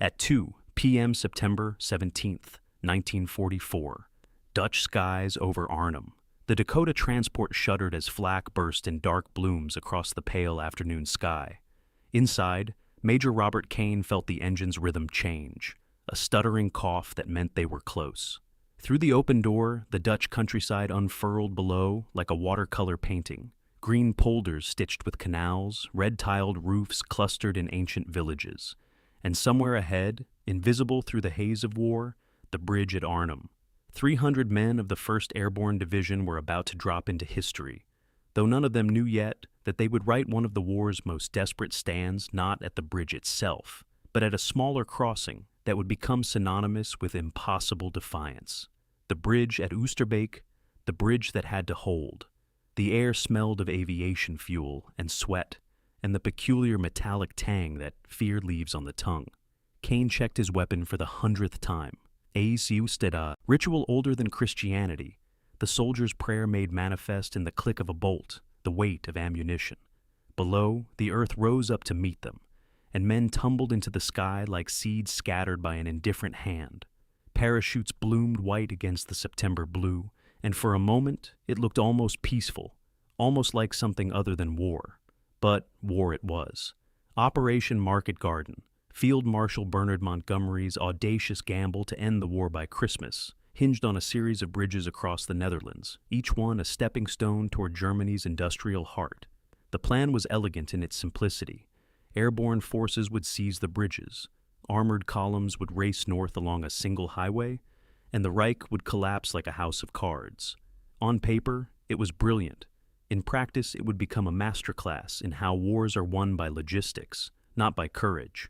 At 2 p.m. September 17th, 1944, Dutch skies over Arnhem. The Dakota transport shuddered as flak burst in dark blooms across the pale afternoon sky. Inside, Major Robert Kane felt the engine's rhythm change, a stuttering cough that meant they were close. Through the open door, the Dutch countryside unfurled below like a watercolor painting. Green polders stitched with canals, red-tiled roofs clustered in ancient villages. And somewhere ahead, invisible through the haze of war, the bridge at Arnhem. 300 men of the 1st Airborne Division were about to drop into history, though none of them knew yet that they would write one of the war's most desperate stands not at the bridge itself, but at a smaller crossing that would become synonymous with impossible defiance. The bridge at Oosterbeek, the bridge that had to hold. The air smelled of aviation fuel and sweat, and the peculiar metallic tang that fear leaves on the tongue. Kane checked his weapon for the 100th time. Eis Eusteda, ritual older than Christianity, the soldier's prayer made manifest in the click of a bolt, the weight of ammunition. Below, the earth rose up to meet them, and men tumbled into the sky like seeds scattered by an indifferent hand. Parachutes bloomed white against the September blue, and for a moment it looked almost peaceful, almost like something other than war. But war it was. Operation Market Garden, Field Marshal Bernard Montgomery's audacious gamble to end the war by Christmas, hinged on a series of bridges across the Netherlands, each one a stepping stone toward Germany's industrial heart. The plan was elegant in its simplicity. Airborne forces would seize the bridges, armored columns would race north along a single highway, and the Reich would collapse like a house of cards. On paper, it was brilliant. In practice, it would become a masterclass in how wars are won by logistics, not by courage,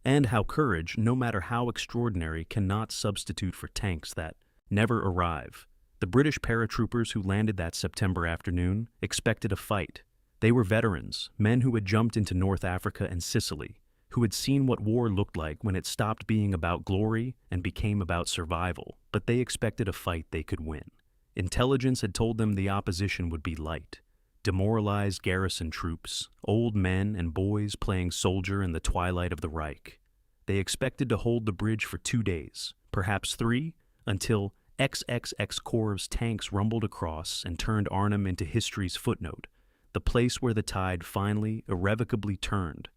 and how courage, no matter how extraordinary, cannot substitute for tanks that never arrive. The British paratroopers who landed that September afternoon expected a fight. They were veterans, men who had jumped into North Africa and Sicily, who had seen what war looked like when it stopped being about glory and became about survival, but they expected a fight they could win. Intelligence had told them the opposition would be light. Demoralized garrison troops, old men and boys playing soldier in the twilight of the Reich. They expected to hold the bridge for 2 days, perhaps 3, until XXX Corps' tanks rumbled across and turned Arnhem into history's footnote, the place where the tide finally, irrevocably turned.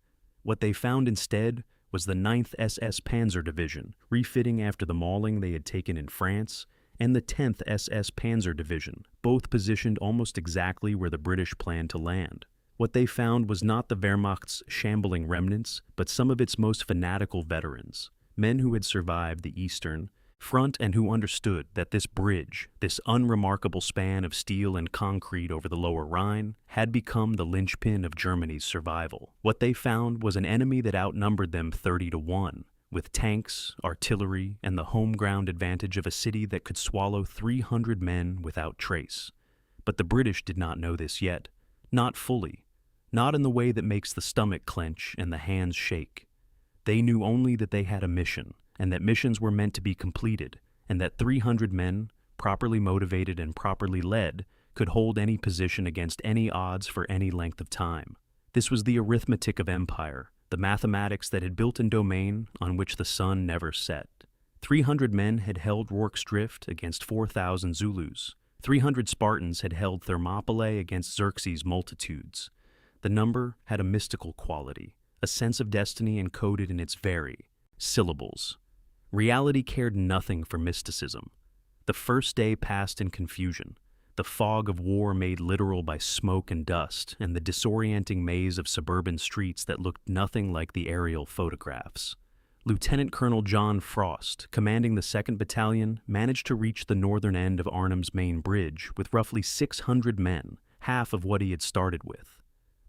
What they found instead was the 9th SS Panzer Division, refitting after the mauling they had taken in France, and the 10th SS Panzer Division, both positioned almost exactly where the British planned to land. What they found was not the Wehrmacht's shambling remnants, but some of its most fanatical veterans, men who had survived the Eastern Front and who understood that this bridge, this unremarkable span of steel and concrete over the lower Rhine, had become the linchpin of Germany's survival. What they found was an enemy that outnumbered them 30-1, with tanks, artillery, and the home ground advantage of a city that could swallow 300 men without trace. But the British did not know this yet, not fully, not in the way that makes the stomach clench and the hands shake. They knew only that they had a mission, and that missions were meant to be completed, and that 300 men, properly motivated and properly led, could hold any position against any odds for any length of time. This was the arithmetic of empire, the mathematics that had built a domain on which the sun never set. 300 men had held Rorke's Drift against 4,000 Zulus. 300 Spartans had held Thermopylae against Xerxes' multitudes. The number had a mystical quality, a sense of destiny encoded in its very syllables. Reality cared nothing for mysticism. The first day passed in confusion, the fog of war made literal by smoke and dust, and the disorienting maze of suburban streets that looked nothing like the aerial photographs. Lieutenant Colonel John Frost, commanding the 2nd Battalion, managed to reach the northern end of Arnhem's main bridge with roughly 600 men, half of what he had started with.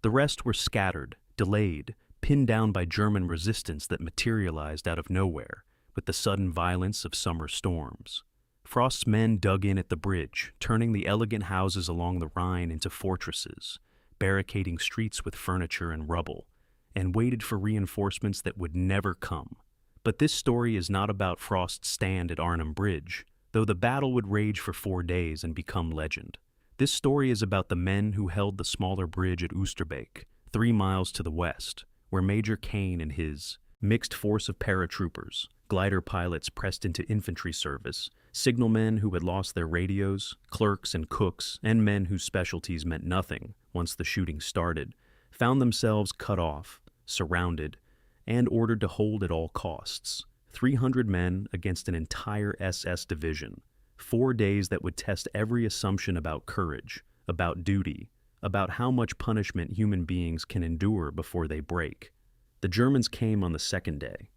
The rest were scattered, delayed, pinned down by German resistance that materialized out of nowhere, with the sudden violence of summer storms. Frost's men dug in at the bridge, turning the elegant houses along the Rhine into fortresses, barricading streets with furniture and rubble, and waited for reinforcements that would never come. But this story is not about Frost's stand at Arnhem Bridge, though the battle would rage for 4 days and become legend. This story is about the men who held the smaller bridge at Oosterbeek, 3 miles to the west, where Major Kane and his Mixed force of paratroopers, glider pilots pressed into infantry service, signalmen who had lost their radios, clerks and cooks, and men whose specialties meant nothing once the shooting started, found themselves cut off, surrounded, and ordered to hold at all costs. 300 men against an entire SS division. 4 days that would test every assumption about courage, about duty, about how much punishment human beings can endure before they break. The Germans came on the second day,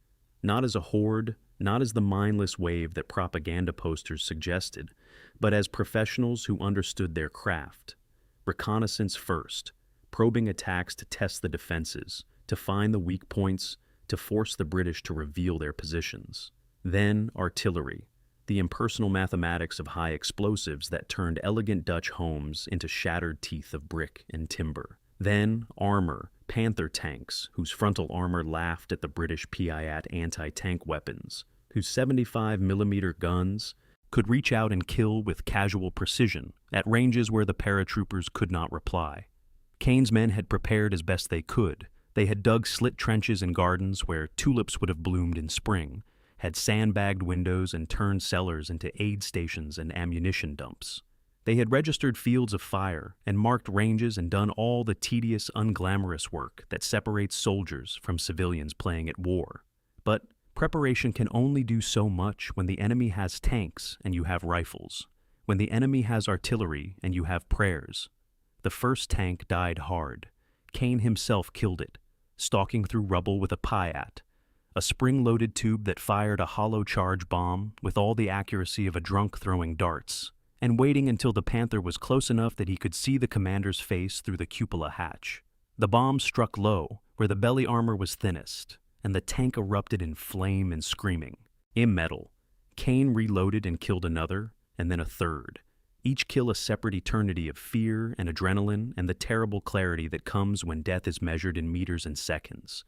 not as a horde, not as the mindless wave that propaganda posters suggested, but as professionals who understood their craft. Reconnaissance first, probing attacks to test the defenses, to find the weak points, to force the British to reveal their positions. Then artillery, the impersonal mathematics of high explosives that turned elegant Dutch homes into shattered teeth of brick and timber. Then armor, Panther tanks, whose frontal armor laughed at the British Piat anti-tank weapons, whose 75mm guns could reach out and kill with casual precision at ranges where the paratroopers could not reply. Kane's men had prepared as best they could. They had dug slit trenches in gardens where tulips would have bloomed in spring, had sandbagged windows and turned cellars into aid stations and ammunition dumps. They had registered fields of fire and marked ranges and done all the tedious, unglamorous work that separates soldiers from civilians playing at war. But preparation can only do so much when the enemy has tanks and you have rifles, when the enemy has artillery and you have prayers. The first tank died hard. Kane himself killed it, stalking through rubble with a Piat, a spring-loaded tube that fired a hollow charge bomb with all the accuracy of a drunk throwing darts, and waiting until the Panther was close enough that he could see the commander's face through the cupola hatch. The bomb struck low, where the belly armor was thinnest, and the tank erupted in flame and screaming. Immetal. Kane reloaded and killed another, and then a third. Each kill a separate eternity of fear and adrenaline and the terrible clarity that comes when death is measured in meters and seconds.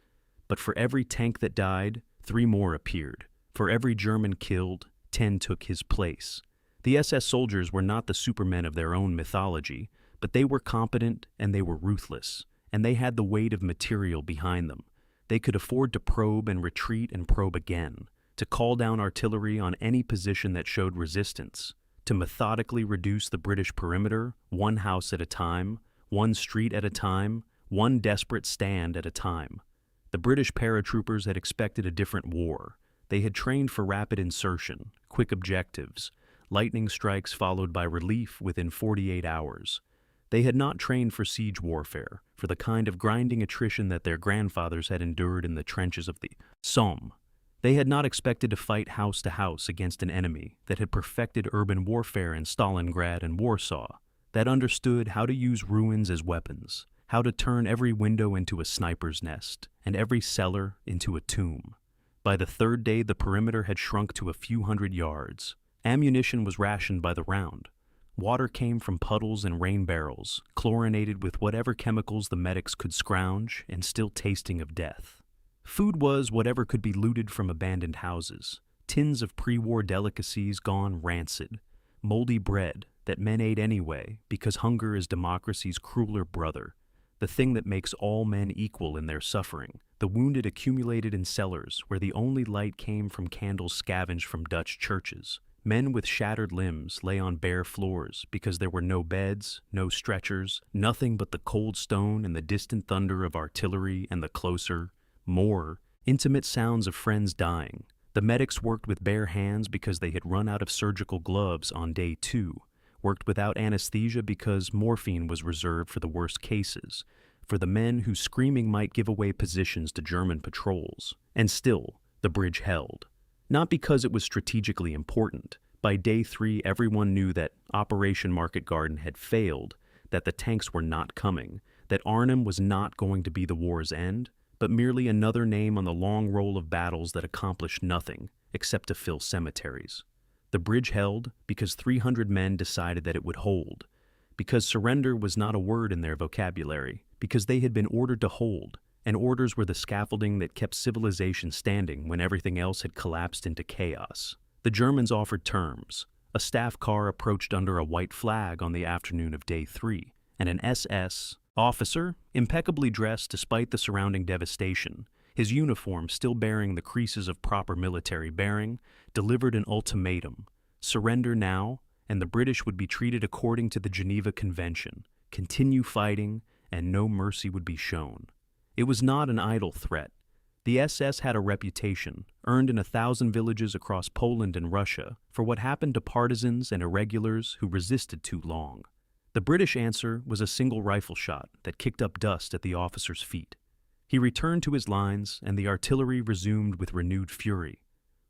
But for every tank that died, 3 more appeared. For every German killed, 10 took his place. The SS soldiers were not the supermen of their own mythology, but they were competent and they were ruthless, and they had the weight of material behind them. They could afford to probe and retreat and probe again, to call down artillery on any position that showed resistance, to methodically reduce the British perimeter, one house at a time, one street at a time, one desperate stand at a time. The British paratroopers had expected a different war. They had trained for rapid insertion, quick objectives, lightning strikes followed by relief within 48 hours. They had not trained for siege warfare, for the kind of grinding attrition that their grandfathers had endured in the trenches of the Somme. They had not expected to fight house to house against an enemy that had perfected urban warfare in Stalingrad and Warsaw, that understood how to use ruins as weapons, how to turn every window into a sniper's nest, and every cellar into a tomb. By the third day, the perimeter had shrunk to a few hundred yards. Ammunition was rationed by the round. Water came from puddles and rain barrels, chlorinated with whatever chemicals the medics could scrounge and still tasting of death. Food was whatever could be looted from abandoned houses, tins of pre-war delicacies gone rancid, moldy bread that men ate anyway because hunger is democracy's crueler brother, the thing that makes all men equal in their suffering. The wounded accumulated in cellars where the only light came from candles scavenged from Dutch churches. Men with shattered limbs lay on bare floors because there were no beds, no stretchers, nothing but the cold stone and the distant thunder of artillery and the closer, more, intimate sounds of friends dying. The medics worked with bare hands because they had run out of surgical gloves on day 2, worked without anesthesia because morphine was reserved for the worst cases, for the men whose screaming might give away positions to German patrols. And still, the bridge held. Not because it was strategically important. By day 3, everyone knew that Operation Market Garden had failed, that the tanks were not coming, that Arnhem was not going to be the war's end, but merely another name on the long roll of battles that accomplished nothing, except to fill cemeteries. The bridge held because 300 men decided that it would hold, because surrender was not a word in their vocabulary, because they had been ordered to hold, and orders were the scaffolding that kept civilization standing when everything else had collapsed into chaos. The Germans offered terms. A staff car approached under a white flag on the afternoon of day 3, and an SS officer, impeccably dressed despite the surrounding devastation, His uniform, still bearing the creases of proper military bearing, delivered an ultimatum: surrender now, and the British would be treated according to the Geneva Convention, continue fighting, and no mercy would be shown. It was not an idle threat. The SS had a reputation, earned in 1,000 villages across Poland and Russia, for what happened to partisans and irregulars who resisted too long. The British answer was a single rifle shot that kicked up dust at the officer's feet. He returned to his lines, and the artillery resumed with renewed fury.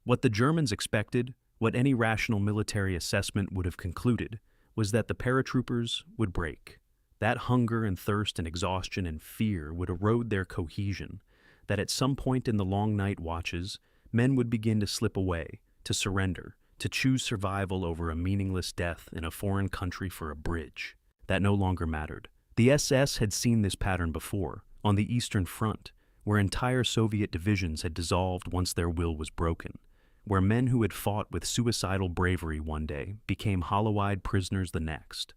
What the Germans expected, what any rational military assessment would have concluded, was that the paratroopers would break. That hunger and thirst and exhaustion and fear would erode their cohesion, that at some point in the long night watches, men would begin to slip away, to surrender, to choose survival over a meaningless death in a foreign country for a bridge. That no longer mattered. The SS had seen this pattern before, on the Eastern Front, where entire Soviet divisions had dissolved once their will was broken, where men who had fought with suicidal bravery one day became hollow-eyed prisoners the next.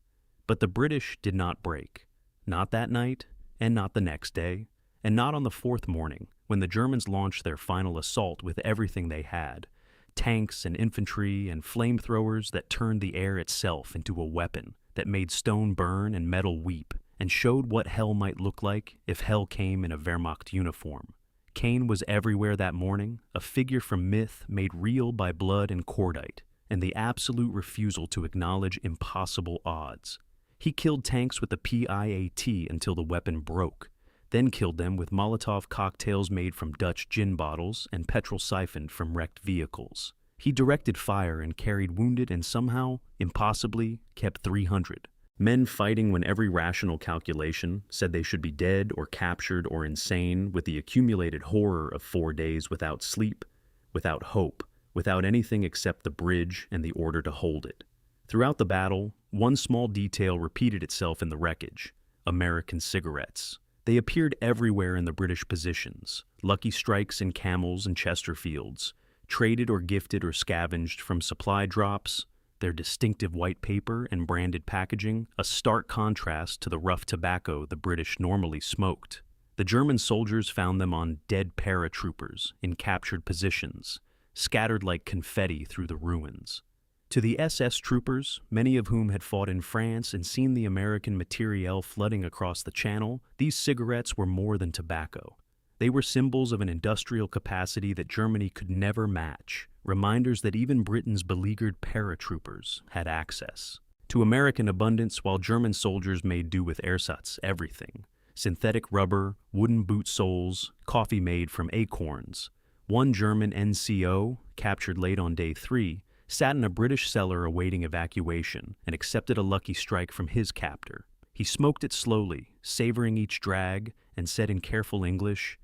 But the British did not break. Not that night, and not the next day, and not on the fourth morning, when the Germans launched their final assault with everything they had: tanks and infantry and flamethrowers that turned the air itself into a weapon, that made stone burn and metal weep, and showed what hell might look like if hell came in a Wehrmacht uniform. Cain was everywhere that morning, a figure from myth made real by blood and cordite, and the absolute refusal to acknowledge impossible odds. He killed tanks with the PIAT until the weapon broke, then killed them with Molotov cocktails made from Dutch gin bottles and petrol siphoned from wrecked vehicles. He directed fire and carried wounded and somehow, impossibly, kept 300. Men fighting when every rational calculation said they should be dead or captured or insane, with the accumulated horror of 4 days without sleep, without hope, without anything except the bridge and the order to hold it. Throughout the battle, one small detail repeated itself in the wreckage: American cigarettes. They appeared everywhere in the British positions, lucky strikes in Camels and Chesterfields, traded or gifted or scavenged from supply drops, their distinctive white paper and branded packaging, a stark contrast to the rough tobacco the British normally smoked. The German soldiers found them on dead paratroopers in captured positions, scattered like confetti through the ruins. To the SS troopers, many of whom had fought in France and seen the American materiel flooding across the Channel, these cigarettes were more than tobacco. They were symbols of an industrial capacity that Germany could never match, reminders that even Britain's beleaguered paratroopers had access to American abundance, while German soldiers made do with ersatz everything: synthetic rubber, wooden boot soles, coffee made from acorns. One German NCO, captured late on day 3, sat in a British cellar awaiting evacuation and accepted a lucky strike from his captor. He smoked it slowly, savoring each drag, and said in careful English,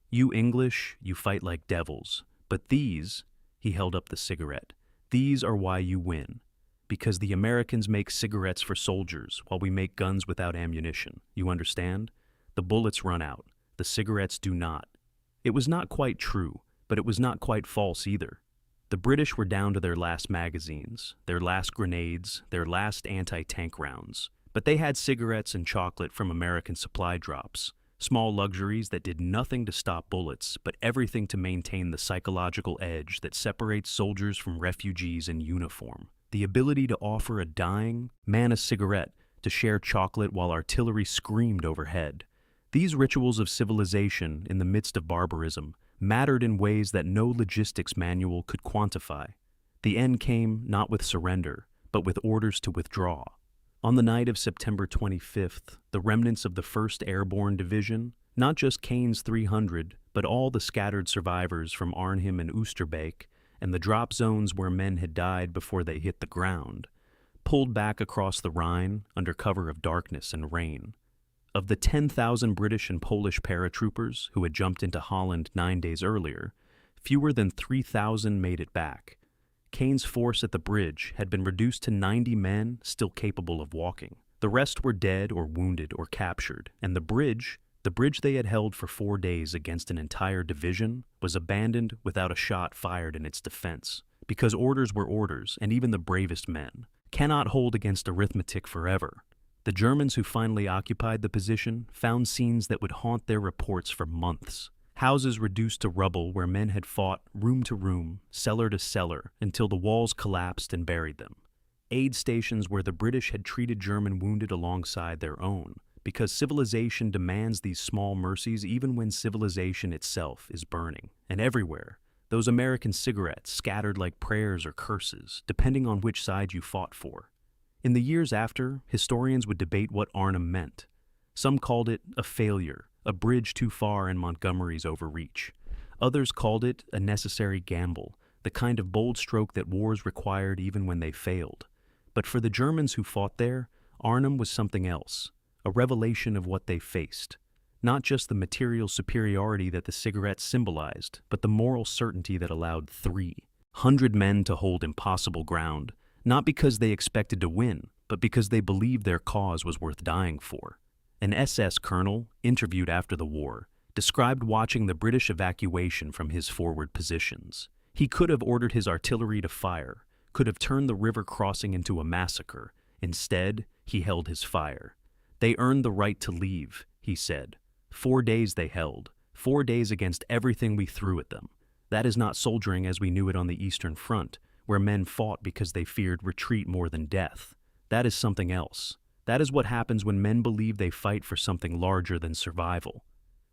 "You English, you fight like devils, but these," he held up the cigarette, "these are why you win. Because the Americans make cigarettes for soldiers while we make guns without ammunition. You understand? The bullets run out. The cigarettes do not." It was not quite true, but it was not quite false either. The British were down to their last magazines, their last grenades, their last anti-tank rounds. But they had cigarettes and chocolate from American supply drops, small luxuries that did nothing to stop bullets, but everything to maintain the psychological edge that separates soldiers from refugees in uniform. The ability to offer a dying man a cigarette, to share chocolate while artillery screamed overhead. These rituals of civilization in the midst of barbarism mattered in ways that no logistics manual could quantify. The end came not with surrender, but with orders to withdraw. On the night of September 25th, the remnants of the 1st Airborne Division, not just Kane's 300, but all the scattered survivors from Arnhem and Oosterbeek, and the drop zones where men had died before they hit the ground, pulled back across the Rhine under cover of darkness and rain. Of the 10,000 British and Polish paratroopers who had jumped into Holland 9 days earlier, fewer than 3,000 made it back. Kane's force at the bridge had been reduced to 90 men still capable of walking. The rest were dead or wounded or captured, and the bridge they had held for 4 days against an entire division, was abandoned without a shot fired in its defense. Because orders were orders, and even the bravest men cannot hold against arithmetic forever. The Germans who finally occupied the position found scenes that would haunt their reports for months. Houses reduced to rubble where men had fought room to room, cellar to cellar, until the walls collapsed and buried them. Aid stations where the British had treated German wounded alongside their own, because civilization demands these small mercies even when civilization itself is burning. And everywhere, those American cigarettes scattered like prayers or curses, depending on which side you fought for. In the years after, historians would debate what Arnhem meant. Some called it a failure, a bridge too far in Montgomery's overreach. Others called it a necessary gamble, the kind of bold stroke that wars required even when they failed. But for the Germans who fought there, Arnhem was something else, a revelation of what they faced. Not just the material superiority that the cigarettes symbolized, but the moral certainty that allowed 300 men to hold impossible ground, not because they expected to win, but because they believed their cause was worth dying for. An SS colonel, interviewed after the war, described watching the British evacuation from his forward positions. He could have ordered his artillery to fire, could have turned the river crossing into a massacre. Instead, he held his fire. They earned the right to leave, he said. 4 days they held, 4 days against everything we threw at them. That is not soldiering as we knew it on the Eastern Front, where men fought because they feared retreat more than death. That is something else. That is what happens when men believe they fight for something larger than survival.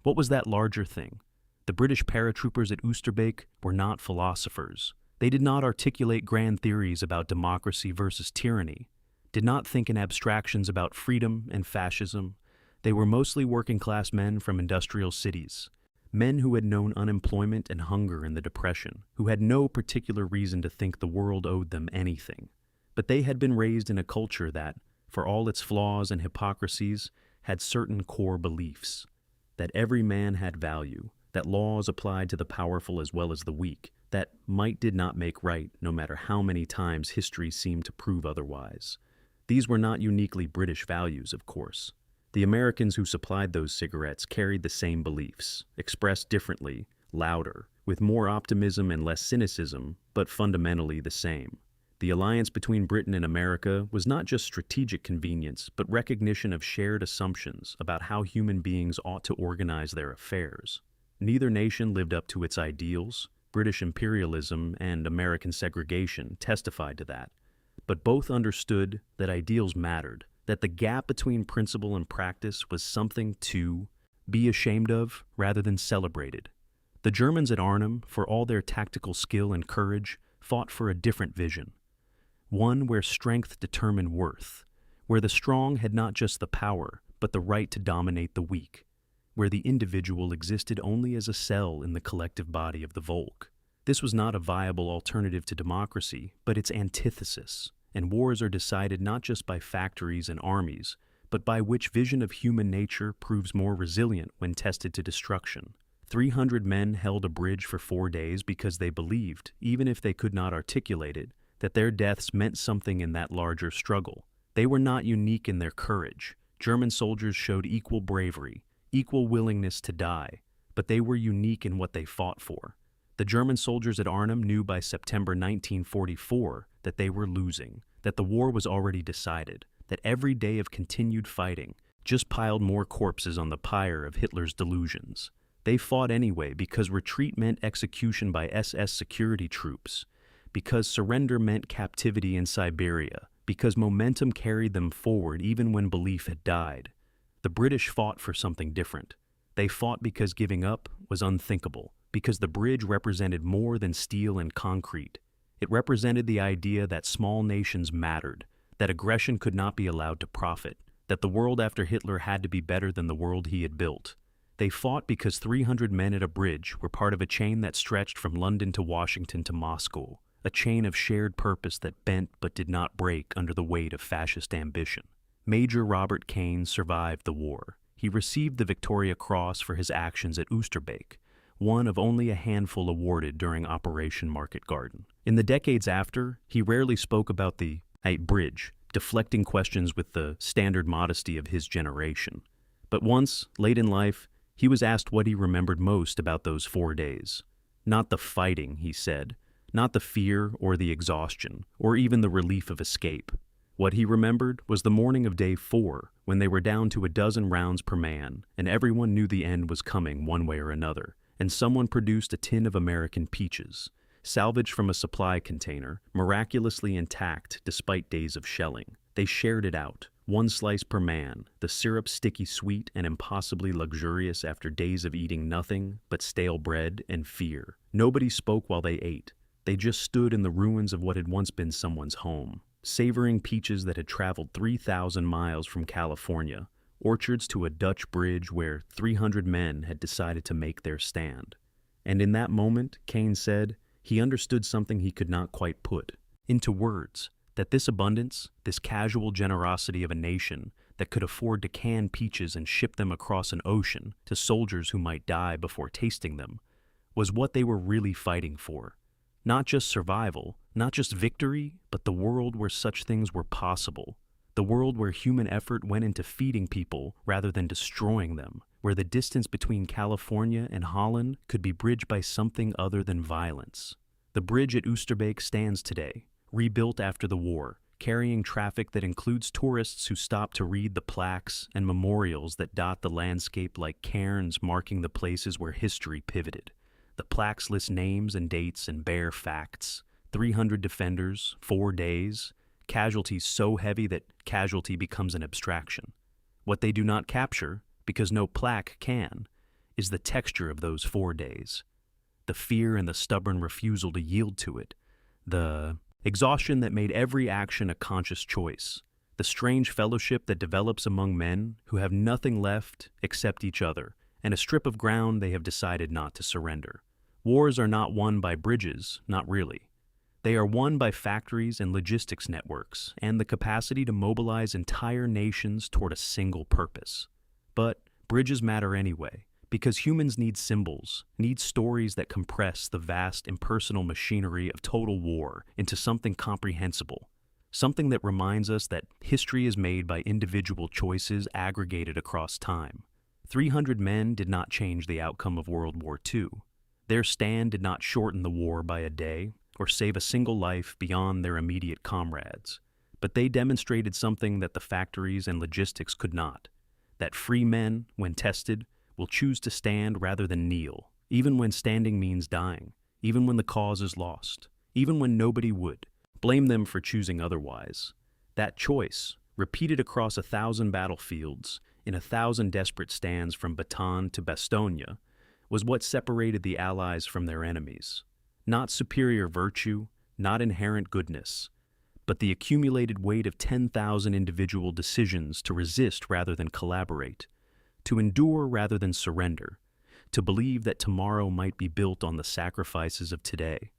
What was that larger thing? The British paratroopers at Oosterbeek were not philosophers. They did not articulate grand theories about democracy versus tyranny, did not think in abstractions about freedom and fascism. They were mostly working-class men from industrial cities, men who had known unemployment and hunger in the Depression, who had no particular reason to think the world owed them anything. But they had been raised in a culture that, for all its flaws and hypocrisies, had certain core beliefs, that every man had value, that laws applied to the powerful as well as the weak, that might did not make right no matter how many times history seemed to prove otherwise. These were not uniquely British values, of course. The Americans who supplied those cigarettes carried the same beliefs, expressed differently, louder, with more optimism and less cynicism, but fundamentally the same. The alliance between Britain and America was not just strategic convenience, but recognition of shared assumptions about how human beings ought to organize their affairs. Neither nation lived up to its ideals. British imperialism and American segregation testified to that. But both understood that ideals mattered, that the gap between principle and practice was something to be ashamed of rather than celebrated. The Germans at Arnhem, for all their tactical skill and courage, fought for a different vision. One where strength determined worth, where the strong had not just the power, but the right to dominate the weak, where the individual existed only as a cell in the collective body of the Volk. This was not a viable alternative to democracy, but its antithesis, and wars are decided not just by factories and armies, but by which vision of human nature proves more resilient when tested to destruction. 300 men held a bridge for 4 days because they believed, even if they could not articulate it, that their deaths meant something in that larger struggle. They were not unique in their courage. German soldiers showed equal bravery, equal willingness to die, but they were unique in what they fought for. The German soldiers at Arnhem knew by September 1944 that they were losing, that the war was already decided, that every day of continued fighting just piled more corpses on the pyre of Hitler's delusions. They fought anyway because retreat meant execution by SS security troops, because surrender meant captivity in Siberia, because momentum carried them forward even when belief had died. The British fought for something different. They fought because giving up was unthinkable, because the bridge represented more than steel and concrete. It represented the idea that small nations mattered, that aggression could not be allowed to profit, that the world after Hitler had to be better than the world he had built. They fought because 300 men at a bridge were part of a chain that stretched from London to Washington to Moscow, a chain of shared purpose that bent but did not break under the weight of fascist ambition. Major Robert Kane survived the war. He received the Victoria Cross for his actions at Oosterbeek, one of only a handful awarded during Operation Market Garden. In the decades after, he rarely spoke about the bridge, deflecting questions with the standard modesty of his generation. But once, late in life, he was asked what he remembered most about those 4 days. Not the fighting, he said, not the fear or the exhaustion, or even the relief of escape. What he remembered was the morning of day 4, when they were down to a dozen rounds per man, and everyone knew the end was coming one way or another, and someone produced a tin of American peaches, salvaged from a supply container, miraculously intact despite days of shelling. They shared it out, one slice per man, the syrup sticky sweet and impossibly luxurious after days of eating nothing but stale bread and fear. Nobody spoke while they ate. They just stood in the ruins of what had once been someone's home, savoring peaches that had traveled 3,000 miles from California, orchards to a Dutch bridge where 300 men had decided to make their stand. And in that moment, Kane said, he understood something he could not quite put into words, that this abundance, this casual generosity of a nation that could afford to can peaches and ship them across an ocean to soldiers who might die before tasting them, was what they were really fighting for. Not just survival, not just victory, but the world where such things were possible. The world where human effort went into feeding people rather than destroying them, where the distance between California and Holland could be bridged by something other than violence. The bridge at Oosterbeek stands today, rebuilt after the war, carrying traffic that includes tourists who stop to read the plaques and memorials that dot the landscape like cairns marking the places where history pivoted. The plaques list names and dates and bare facts. 300 defenders, 4 days, casualties so heavy that casualty becomes an abstraction. What they do not capture, because no plaque can, is the texture of those 4 days. The fear and the stubborn refusal to yield to it. The exhaustion that made every action a conscious choice. The strange fellowship that develops among men who have nothing left except each other, and a strip of ground they have decided not to surrender. Wars are not won by bridges, not really. They are won by factories and logistics networks, and the capacity to mobilize entire nations toward a single purpose. But bridges matter anyway, because humans need symbols, need stories that compress the vast impersonal machinery of total war into something comprehensible, something that reminds us that history is made by individual choices aggregated across time. 300 men did not change the outcome of World War II. Their stand did not shorten the war by a day or save a single life beyond their immediate comrades, but they demonstrated something that the factories and logistics could not, that free men, when tested, will choose to stand rather than kneel, even when standing means dying, even when the cause is lost, even when nobody would blame them for choosing otherwise. That choice, repeated across 1,000 battlefields, in 1,000 desperate stands from Bataan to Bastogne, was what separated the Allies from their enemies. Not superior virtue, not inherent goodness, but the accumulated weight of 10,000 individual decisions to resist rather than collaborate, to endure rather than surrender, to believe that tomorrow might be built on the sacrifices of today.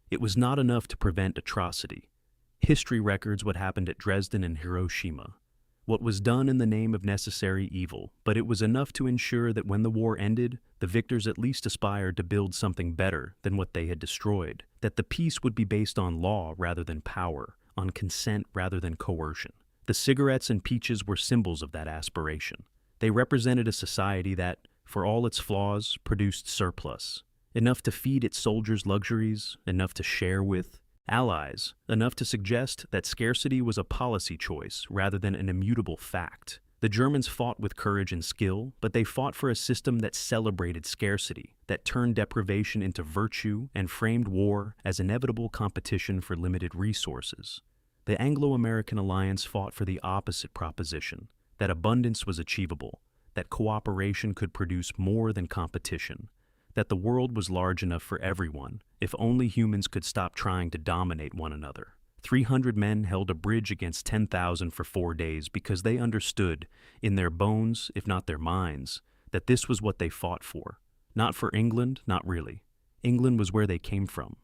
It was not enough to prevent atrocity. History records what happened at Dresden and Hiroshima, what was done in the name of necessary evil, but it was enough to ensure that when the war ended, the victors at least aspired to build something better than what they had destroyed, that the peace would be based on law rather than power, on consent rather than coercion. The cigarettes and peaches were symbols of that aspiration. They represented a society that, for all its flaws, produced surplus, enough to feed its soldiers luxuries, enough to share with allies, enough to suggest that scarcity was a policy choice rather than an immutable fact. The Germans fought with courage and skill, but they fought for a system that celebrated scarcity, that turned deprivation into virtue and framed war as inevitable competition for limited resources. The Anglo-American alliance fought for the opposite proposition, that abundance was achievable, that cooperation could produce more than competition, that the world was large enough for everyone, if only humans could stop trying to dominate one another. 300 men held a bridge against 10,000 for 4 days because they understood, in their bones, if not their minds, that this was what they fought for. Not for England, not really. England was where they came from.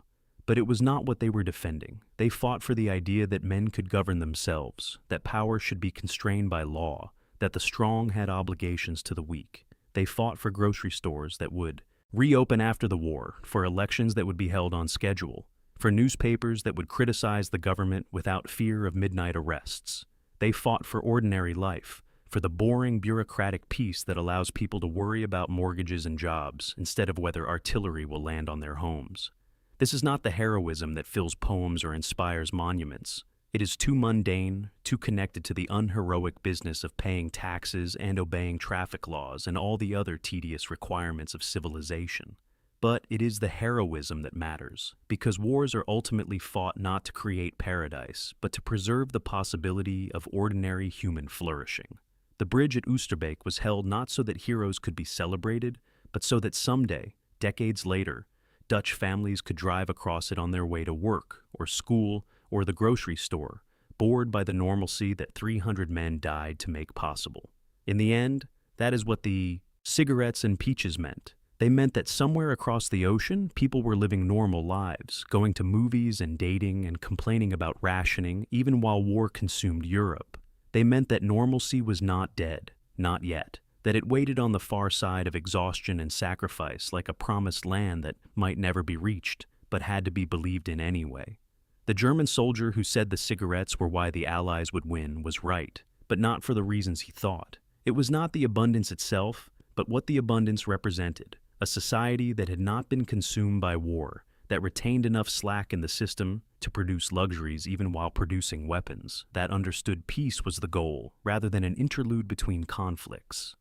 But it was not what they were defending. They fought for the idea that men could govern themselves, that power should be constrained by law, that the strong had obligations to the weak. They fought for grocery stores that would reopen after the war, for elections that would be held on schedule, for newspapers that would criticize the government without fear of midnight arrests. They fought for ordinary life, for the boring bureaucratic peace that allows people to worry about mortgages and jobs instead of whether artillery will land on their homes. This is not the heroism that fills poems or inspires monuments. It is too mundane, too connected to the unheroic business of paying taxes and obeying traffic laws and all the other tedious requirements of civilization. But it is the heroism that matters, because wars are ultimately fought not to create paradise, but to preserve the possibility of ordinary human flourishing. The bridge at Oosterbeek was held not so that heroes could be celebrated, but so that someday, decades later, Dutch families could drive across it on their way to work, or school, or the grocery store, bored by the normalcy that 300 men died to make possible. In the end, that is what the cigarettes and peaches meant. They meant that somewhere across the ocean, people were living normal lives, going to movies and dating and complaining about rationing, even while war consumed Europe. They meant that normalcy was not dead, not yet, that it waited on the far side of exhaustion and sacrifice like a promised land that might never be reached, but had to be believed in anyway. The German soldier who said the cigarettes were why the Allies would win was right, but not for the reasons he thought. It was not the abundance itself, but what the abundance represented. A society that had not been consumed by war, that retained enough slack in the system to produce luxuries even while producing weapons, that understood peace was the goal rather than an interlude between conflicts.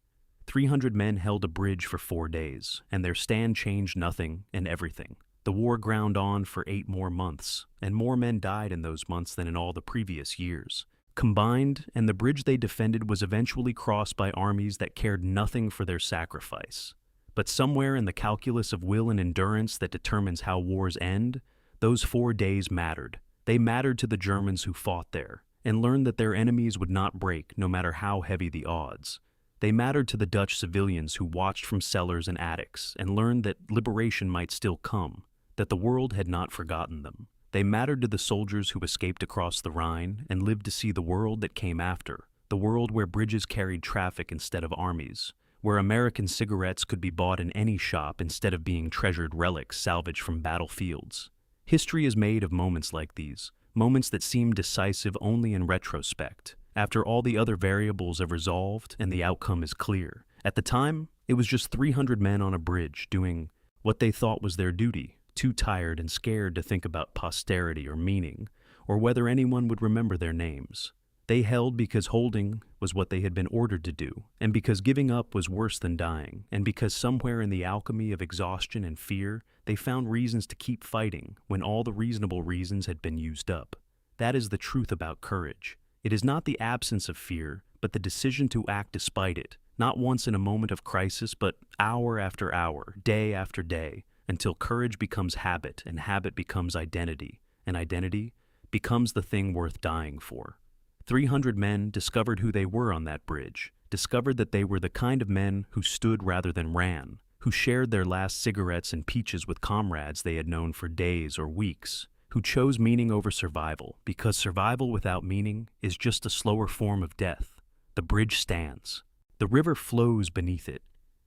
300 men held a bridge for 4 days, and their stand changed nothing and everything. The war ground on for 8 more months, and more men died in those months than in all the previous years. Combined, and the bridge they defended was eventually crossed by armies that cared nothing for their sacrifice. But somewhere in the calculus of will and endurance that determines how wars end, those 4 days mattered. They mattered to the Germans who fought there, and learned that their enemies would not break no matter how heavy the odds. They mattered to the Dutch civilians who watched from cellars and attics, and learned that liberation might still come, that the world had not forgotten them. They mattered to the soldiers who escaped across the Rhine and lived to see the world that came after, the world where bridges carried traffic instead of armies, where American cigarettes could be bought in any shop instead of being treasured relics salvaged from battlefields. History is made of moments like these, moments that seem decisive only in retrospect, after all the other variables have resolved and the outcome is clear. At the time, it was just 300 men on a bridge doing what they thought was their duty, too tired and scared to think about posterity or meaning, or whether anyone would remember their names. They held because holding was what they had been ordered to do, and because giving up was worse than dying, and because somewhere in the alchemy of exhaustion and fear, they found reasons to keep fighting when all the reasonable reasons had been used up. That is the truth about courage. It is not the absence of fear, but the decision to act despite it, not once in a moment of crisis, but hour after hour, day after day, until courage becomes habit, and habit becomes identity, and identity becomes the thing worth dying for. 300 men discovered who they were on that bridge, discovered that they were the kind of men who stood rather than ran, who shared their last cigarettes and peaches with comrades they had known for days or weeks, who chose meaning over survival, because survival without meaning is just a slower form of death. The bridge stands. The river flows beneath it,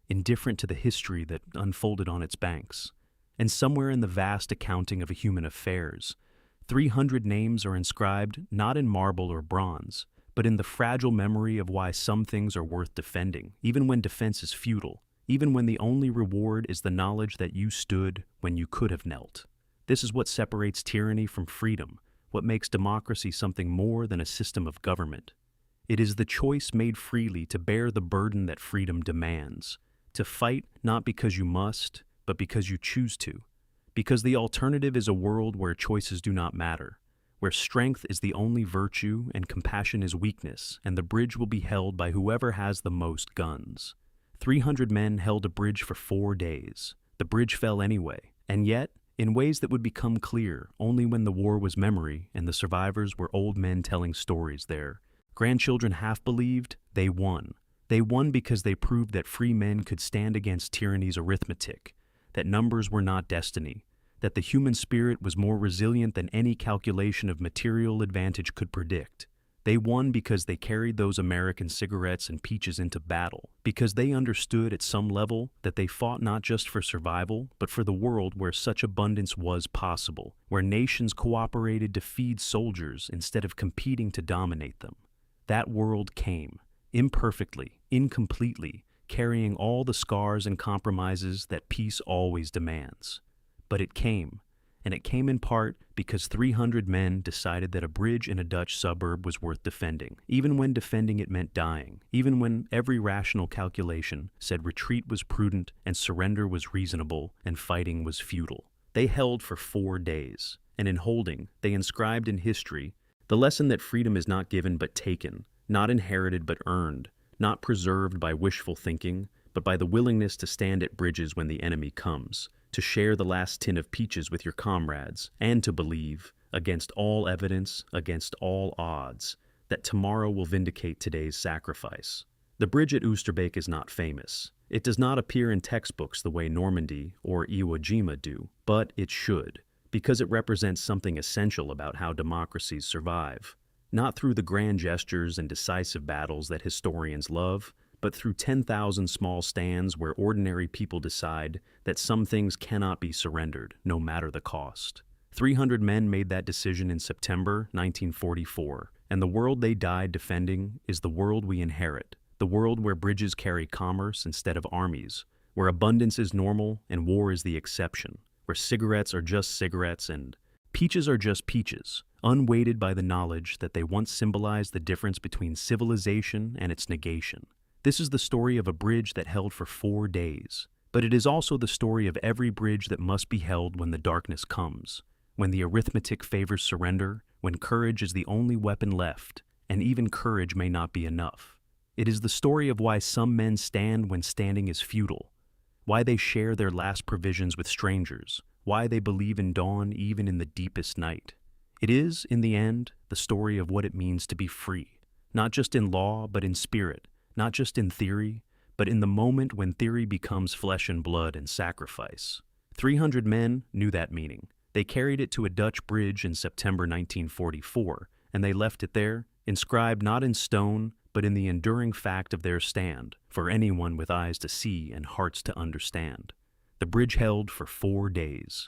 indifferent to the history that unfolded on its banks. And somewhere in the vast accounting of human affairs, 300 names are inscribed not in marble or bronze, but in the fragile memory of why some things are worth defending, even when defense is futile, even when the only reward is the knowledge that you stood when you could have knelt. This is what separates tyranny from freedom, what makes democracy something more than a system of government. It is the choice made freely to bear the burden that freedom demands, to fight not because you must, but because you choose to. Because the alternative is a world where choices do not matter, where strength is the only virtue and compassion is weakness, and the bridge will be held by whoever has the most guns. 300 men held a bridge for 4 days. The bridge fell anyway, and yet, in ways that would become clear only when the war was memory and the survivors were old men telling stories there. Grandchildren half believed they won. They won because they proved that free men could stand against tyranny's arithmetic, that numbers were not destiny, that the human spirit was more resilient than any calculation of material advantage could predict. They won because they carried those American cigarettes and peaches into battle, because they understood at some level that they fought not just for survival, but for the world where such abundance was possible, where nations cooperated to feed soldiers instead of competing to dominate them. That world came, imperfectly, incompletely, carrying all the scars and compromises that peace always demands. But it came, and it came in part because 300 men decided that a bridge in a Dutch suburb was worth defending, even when defending it meant dying, even when every rational calculation said retreat was prudent and surrender was reasonable and fighting was futile. They held for 4 days, and in holding, they inscribed in history the lesson that freedom is not given but taken, not inherited but earned, not preserved by wishful thinking, but by the willingness to stand at bridges when the enemy comes, to share the last tin of peaches with your comrades, and to believe, against all evidence, against all odds, that tomorrow will vindicate today's sacrifice. The bridge at Oosterbeek is not famous. It does not appear in textbooks the way Normandy or Iwo Jima do, but it should, because it represents something essential about how democracies survive. Not through the grand gestures and decisive battles that historians love, but through 10,000 small stands where ordinary people decide that some things cannot be surrendered, no matter the cost. 300 men made that decision in September 1944, and the world they died defending is the world we inherit, the world where bridges carry commerce instead of armies, where abundance is normal and war is the exception, where cigarettes are just cigarettes and peaches are just peaches, unweighted by the knowledge that they once symbolized the difference between civilization and its negation. This is the story of a bridge that held for 4 days, but it is also the story of every bridge that must be held when the darkness comes, when the arithmetic favors surrender, when courage is the only weapon left, and even courage may not be enough. It is the story of why some men stand when standing is futile, why they share their last provisions with strangers, why they believe in dawn even in the deepest night. It is, in the end, the story of what it means to be free, not just in law but in spirit, not just in theory, but in the moment when theory becomes flesh and blood and sacrifice. 300 men knew that meaning. They carried it to a Dutch bridge in September 1944, and they left it there, inscribed not in stone, but in the enduring fact of their stand, for anyone with eyes to see and hearts to understand. The bridge held for 4 days.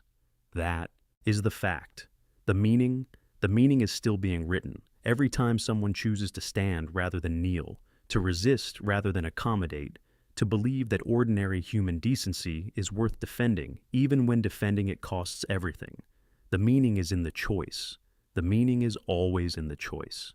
That is the fact. The meaning is still being written. Every time someone chooses to stand rather than kneel, to resist rather than accommodate, to believe that ordinary human decency is worth defending, even when defending it costs everything. The meaning is in the choice. The meaning is always in the choice.